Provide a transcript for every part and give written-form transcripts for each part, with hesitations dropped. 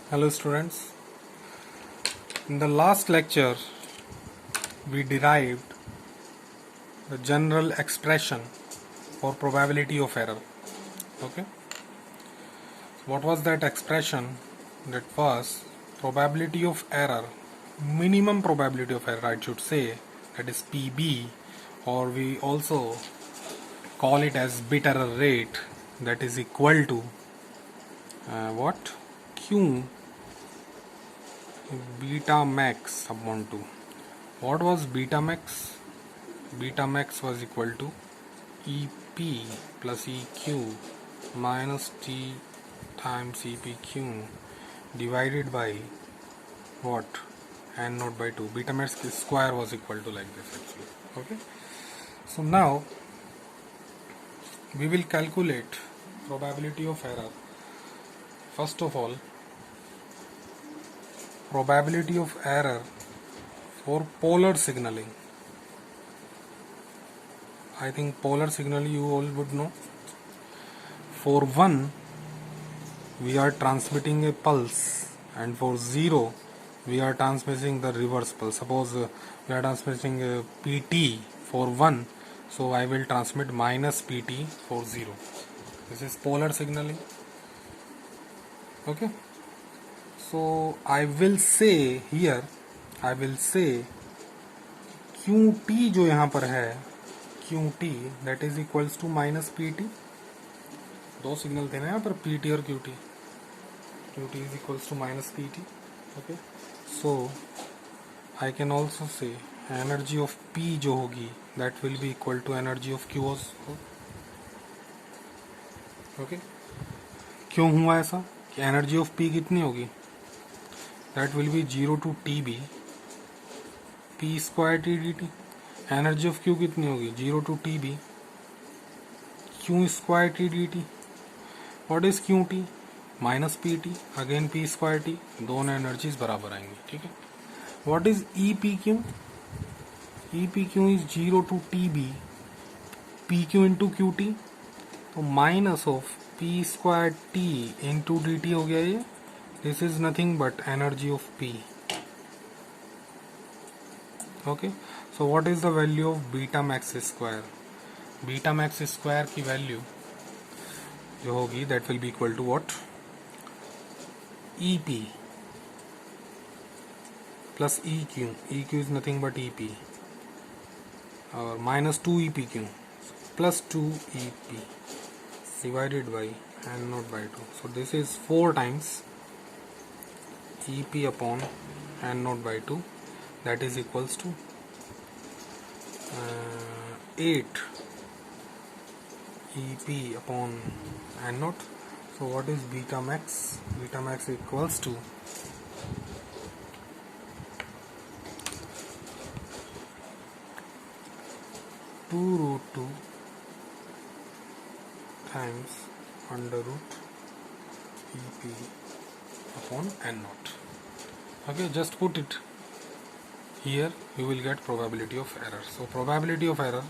Hello students, in the last lecture we derived the general expression for probability of error. Okay, what was that expression? That was probability of error, minimum probability of error I should say, that is PB, or we also call it as bit error rate, that is equal to what? Q beta max upon 2. What was beta max? Beta max was equal to EP plus EQ minus T times EPQ divided by what? N naught by 2. Beta max square was equal to like this actually. Okay. So now we will calculate probability of error. First of all, probability of error for polar signaling. I think polar signal you all would know. For 1 we are transmitting a pulse, and for 0 we are transmitting the reverse pulse. Suppose we are transmitting a PT for 1, so I will transmit minus PT for 0. This is polar signaling. Okay, so I will say here, I will say QT जो यहाँ पर है, QT that is equals to minus PT. दो signal थे ना यहाँ पर, PT और QT. QT is equals to minus PT. Okay, so I can also say energy of P जो होगी that will be equal to energy of Q also. Okay, क्यों हुआ ऐसा कि energy of P कितनी होगी? That will be 0 to TB P square T dt. Energy of Q कितनी होगी? 0 to TB Q square T dt. What is QT? Minus P T again P square T, दोनों energies बराबर आएंगी. ठीक है. What is E P Q? E P Q is 0 to T B P Q into Q T, तो minus of P square T into D T हो गया ये. This is nothing but energy of P. Okay, so what is the value of beta max square? Beta max square की value जो होगी that will be equal to what? EP plus EQ. EQ is nothing but EP, or minus 2 EPQ plus 2 EP divided by N naught by 2. So this is 4 times EP upon N naught by 2, that is equals to 8 EP upon N naught. So what is beta max? Beta max equals to 2 root 2 times under root EP upon N naught. Okay, just put it here, you will get probability of error. So probability of error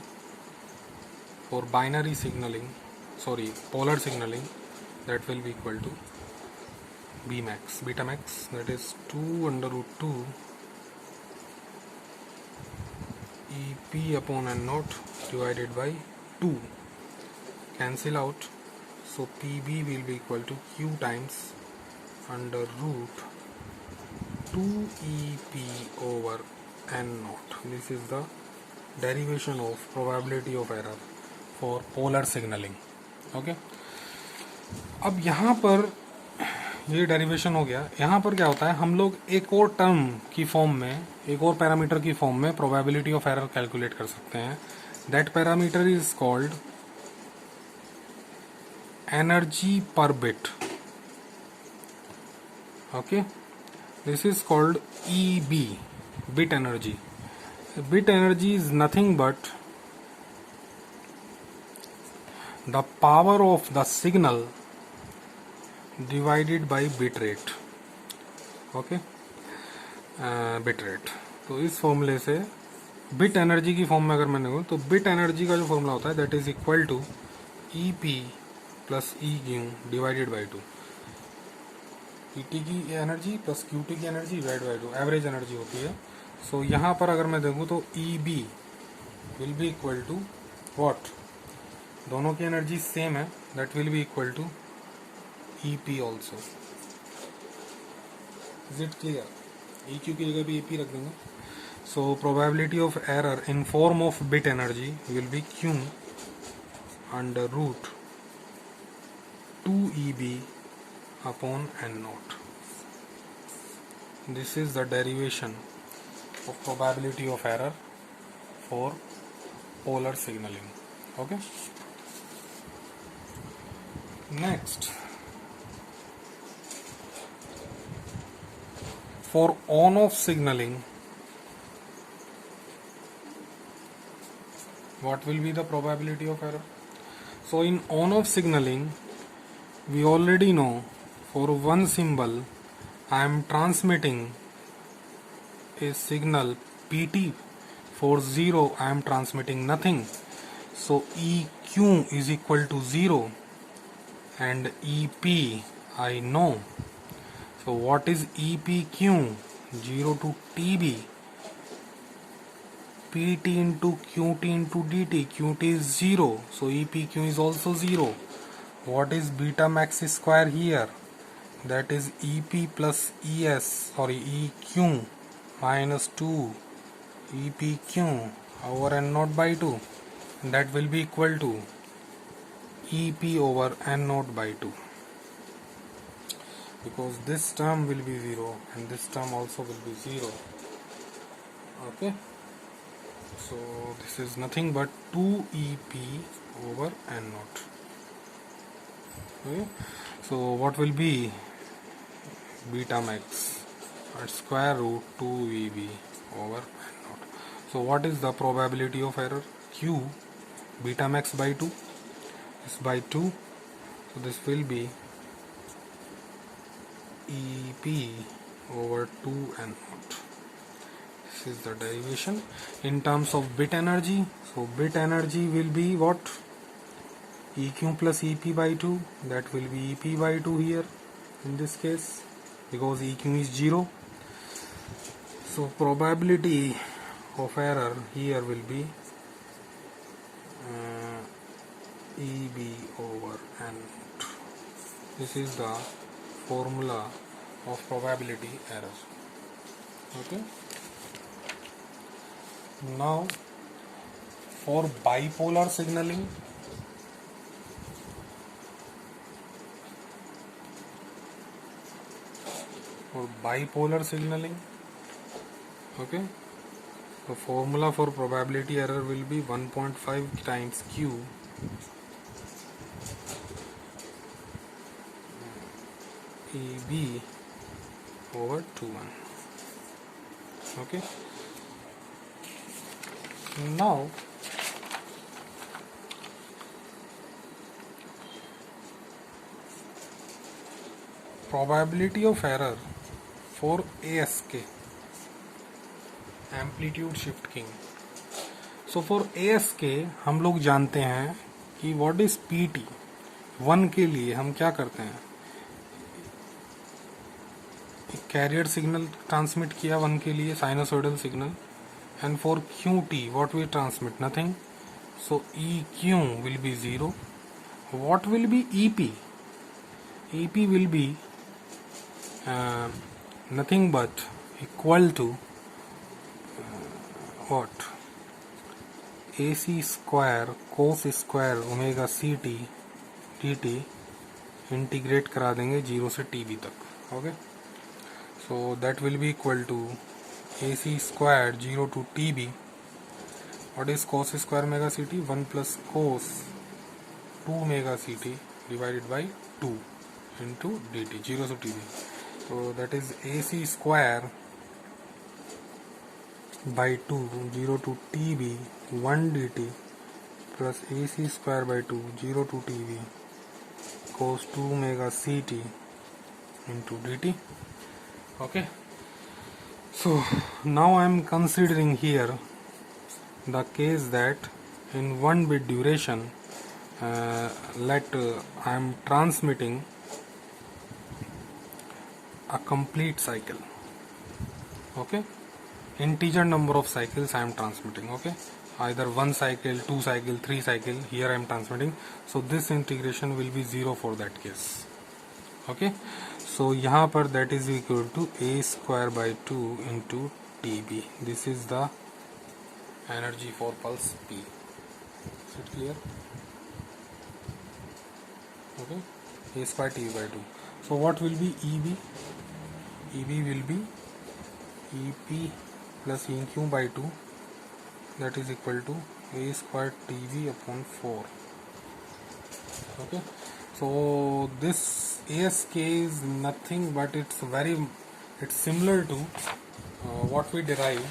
for binary signaling, sorry, polar signaling, that will be equal to B max, beta max, that is 2 under root 2 EP upon N naught divided by 2. Cancel out, so PB will be equal to Q times under root 2 EP over N naught. This is the derivation of probability of error for polar signaling. Okay, अब यहाँ पर ये derivation हो गया. यहाँ पर क्या होता है, हम लोग एक और टर्म की फॉर्म में, एक और पैरामीटर की फॉर्म में प्रोबेबिलिटी ऑफ एरर कैलकुलेट कर सकते हैं. That parameter is called energy per bit. Okay, this is called EB, bit energy. Bit energy is nothing but the power of the signal divided by bit rate. Okay, bit rate. तो इस फॉर्मूले से bit energy की form में अगर मैंने बोलूँ तो बिट एनर्जी का जो फॉर्मूला होता है that is equal to EP plus EQ divided by 2. PT की एनर्जी प्लस QT की energy divide by 2 average energy होती है. सो यहाँ पर अगर मैं देखूँ तो EB will be equal to what, दोनों की एनर्जी सेम है, that will be equal to EP also. Is it clear? EQ की जगह भी EP रख देंगे. So probability of error in form of bit energy will be Q under root 2EB upon N naught. This is the derivation of probability of error for polar signaling. Okay. Next, for on-off signaling, what will be the probability of error? So in on-off signaling, we already know for one symbol I am transmitting a signal PT. For 0 I am transmitting nothing. So EQ is equal to 0 and EP I know. So what is EPQ? 0 to TB. PT into QT into DT. QT is 0. So EPQ is also 0. What is beta max square here? That is EP plus EQ minus 2 EPQ over N naught by 2. And that will be equal to EP over N naught by 2. Because this term will be 0 and this term also will be 0. Okay. So this is nothing but 2EP over N naught. Okay. So what will be beta max at square root 2EB over N naught. So what is the probability of error? Q beta max by 2 is by 2. So this will be EP over 2N naught. This is the derivation in terms of bit energy. So bit energy will be what? EQ plus EP by 2. That will be EP by 2 here in this case, because EQ is 0. So probability of error here will be EB over N naught. This is the formula of probability error. Okay. Now for bipolar signaling, okay, the formula for probability error will be 1.5 times Q EB over 2.1. Okay. Now probability of error for ASK, amplitude shift king. So for ASK हम लोग जानते हैं कि what is PT. 1 के लिए हम क्या करते हैं, कैरियर सिग्नल ट्रांसमिट किया 1 के लिए, sinusoidal signal. And for QT what we transmit, nothing. So EQ will be 0. What will be EP? EP will be nothing but equal to what? AC square cos square omega CT dt integrate करा देंगे 0 से TB तक. Okay. So that will be equal to AC square 0 to TB. What is cos square omega CT? 1 plus cos 2 omega CT divided by 2 into dt 0 to TB. So that is AC square by 2 0 to TB 1 dt plus AC square by 2 0 to TB cos 2 omega CT into dt. Okay. So now I am considering here the case that in 1 bit duration I am transmitting a complete cycle. Okay, integer number of cycles I am transmitting. Okay, either 1 cycle, 2 cycle, 3 cycle, here I am transmitting. So this integration will be 0 for that case. Okay, so यहाँ पर that is equal to a square by 2 into TB. This is the energy for pulse P. Is it clear? Okay, a square T by 2. So what will be EB? EB will be EP plus EQ by 2, that is equal to a square TB upon 4. Okay, so this ASK is nothing but it's similar to what we derived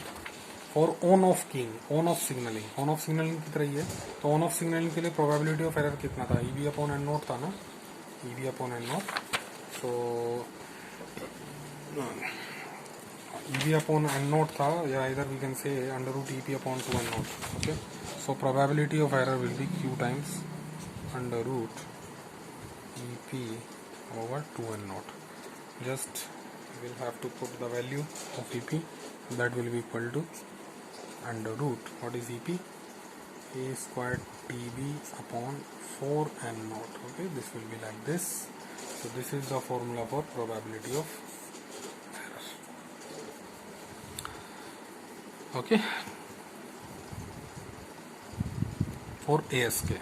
for on-off keying, on-off signaling. On-off signaling की तरह ही है. तो on-off signaling के लिए probability of error कितना था? EB upon N naught था ना? EB upon N naught. So EB upon N naught था, या either we can say under root EP upon 2 N naught. Okay, so probability of error will be Q times under root EP over 2 N naught. Just we'll have to put the value of EP, that will be equal to under root, what is EP? A squared TB upon 4 N naught. Okay, this will be like this. So this is the formula for probability of error. Okay, for ASK.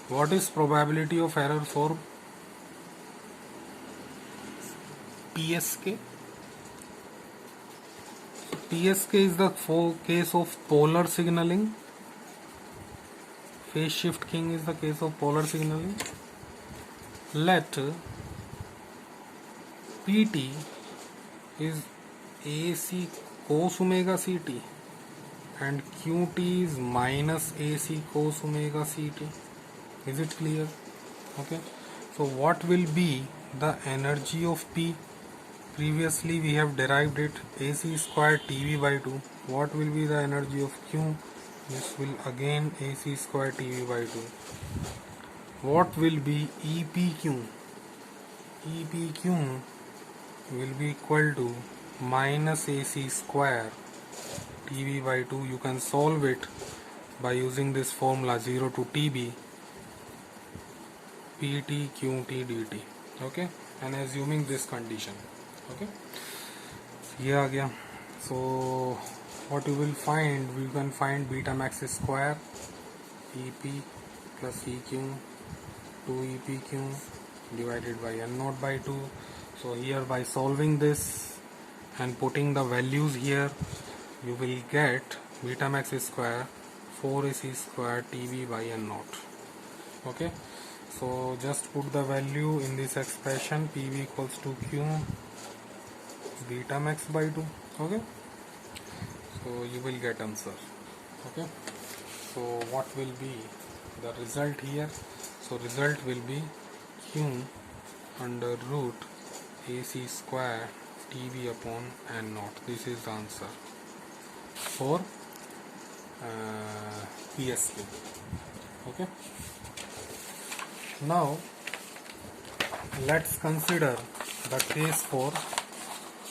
What is probability of error for PSK? PSK is the case of polar signaling. Phase shift keying is the case of polar signaling. Let PT is AC cos omega CT and QT is minus AC cos omega CT. Is it clear? Okay, so what will be the energy of P? Previously we have derived it AC square TV by 2. What will be the energy of Q? This will again AC square TV by 2. What will be EPQ? EPQ will be equal to minus AC square TV by 2. You can solve it by using this formula 0 to TB PT QT dt. Okay, and assuming this condition. Okay, ये आ गया. So what you will find, we can find beta max square EP plus EQ 2 EPQ divided by N naught by 2. So here by solving this and putting the values here, you will get beta max square 4AC square TV by N naught. Okay, so just put the value in this expression, PV equals to Q beta max by 2. Okay, so you will get answer. Okay, so what will be the result here? So result will be Q under root AC square TV upon N naught. This is the answer for PSK. Okay, now let's consider the case for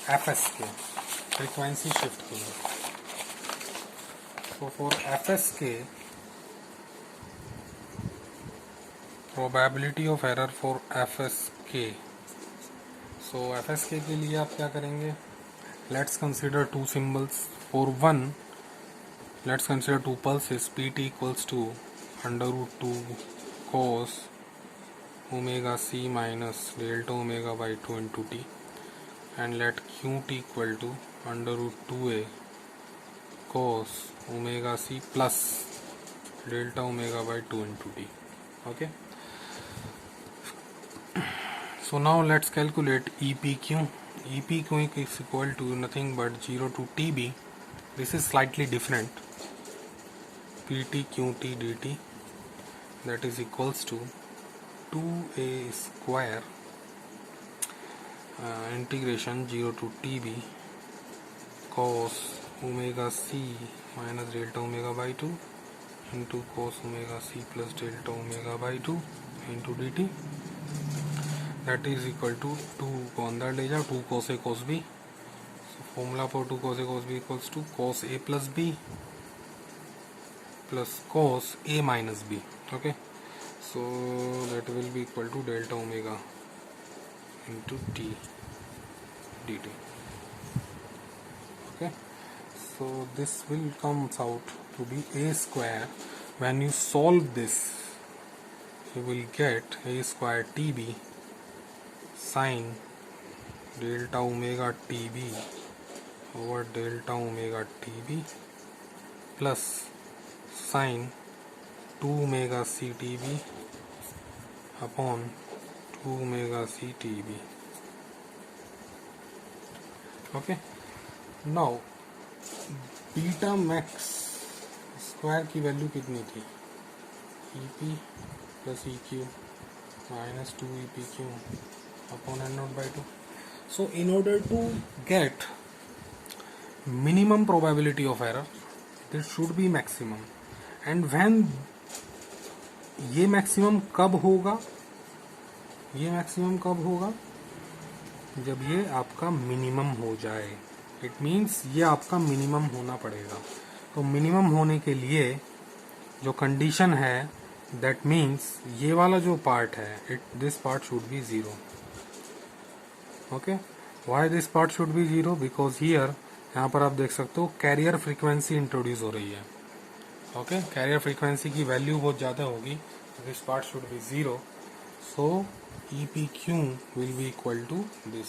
FSK, frequency shift keying. So for FSK, probability of error for FSK. So FSK के लिए आप क्या करेंगे? Let's consider two symbols. For one, let's consider two pulses. PT equals to under root 2 cos omega C minus delta omega by 2 into T, and let Qt equal to under root 2a cos omega C plus delta omega by 2 into T. Okay, so now let's calculate EPQ. EPQ is equal to nothing but 0 to TB. This is slightly different. PT QT dt, that is equals to 2a square integration 0 to TB cos omega C minus delta omega by 2 into cos omega C plus delta omega by 2 into dt. That is equal to 2 को अंदर ले जाओ, 2 cos A cos B, formula for 2 cos A cos B equals to cos A plus B plus cos A minus B. Okay, so that will be equal to delta omega into T dt. Okay, so this will comes out to be A square. When you solve this, you will get A square TB sin delta omega TB over delta omega TB plus sin 2 omega CTB upon 2 omega CTB. Okay, now beta max square की value कितनी थी? EP plus EQ minus 2 EPQ upon N0/2. So in order to get minimum probability of error, this should be maximum. And when ये maximum कब होगा? ये maximum कब होगा? जब ये आपका मिनिमम हो जाए. इट मीन्स ये आपका मिनिमम होना पड़ेगा. तो मिनिमम होने के लिए जो कंडीशन है, दैट मीन्स ये वाला जो पार्ट है, this part should be 0. Okay, why this part should be 0? Because here, यहाँ पर आप देख सकते हो कैरियर फ्रीक्वेंसी इंट्रोड्यूस हो रही है. ओके, कैरियर फ्रीक्वेंसी की वैल्यू बहुत ज़्यादा होगी, this part should be 0. So EPQ will be equal to this.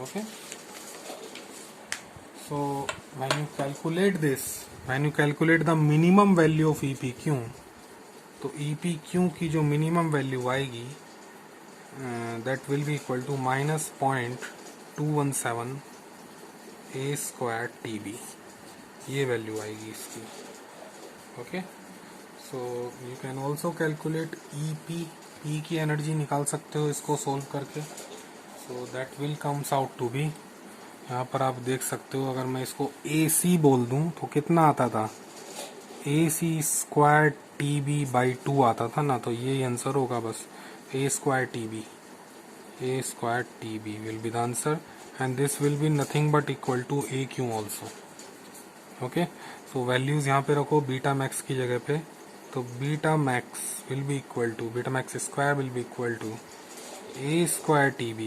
Okay, so when you calculate this, when you calculate the minimum value of EPQ, तो EPQ की जो मिनिमम वैल्यू आएगी, that will be equal to minus 0.217 A square TB. ये value आएगी इसकी. Okay, so you can also calculate EP. P की energy निकाल सकते हो इसको सोल्व करके. so that will comes out to be, यहाँ पर आप देख सकते हो, अगर मैं इसको AC बोल दूं तो कितना आता था? AC स्क्वायर TB/2 आता था ना. तो ये आंसर होगा बस A square TB. A square TB will be the answer, and this will be nothing but equal to AQ also. Okay, so values यहाँ पे रखो बीटा मैक्स की जगह पे. तो beta max will be equal to, beta max square will be equal to A square TB,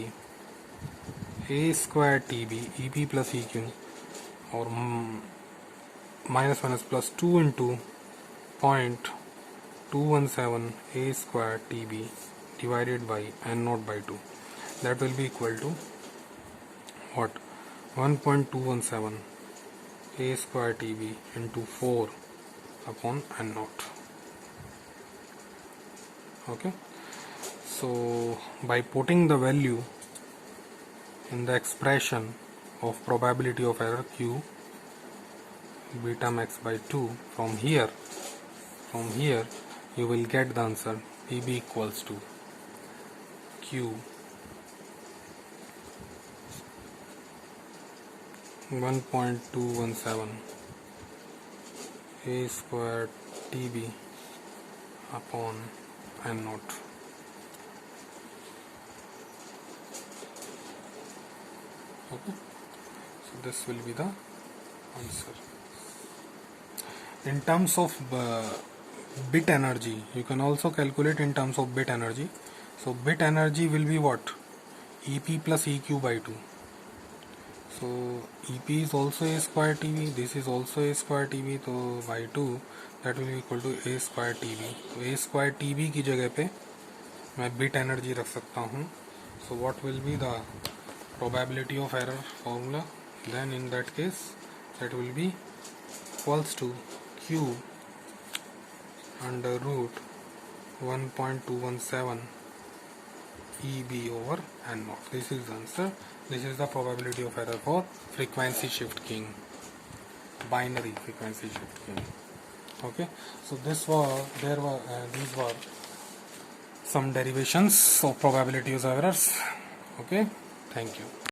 A square TB EP plus EQ और minus minus plus 2 into 0.217 A square TB divided by N0/2. That will be equal to what? 1.217 A square TB into 4 upon N0. Okay, so by putting the value in the expression of probability of error Q beta max by 2, from here you will get the answer PB equals to Q 1.217 A square TB upon N0. Okay, so this will be the answer. In terms of bit energy, you can also calculate in terms of bit energy. So bit energy will be what? EP plus EQ/2. So EP is also A square TB, this is also A square TB, तो by 2 that will be equal to A square TB. तो A square TB की जगह पे मैं bit energy रख सकता हूँ. So what will be the probability of error formula? Then in that case that will be equals to Q under root 1.217 EB over N0. This is the answer. This is the probability of error for frequency shift keying, binary frequency shift keying. Okay, so these were some derivations of probabilities of errors. Okay, thank you.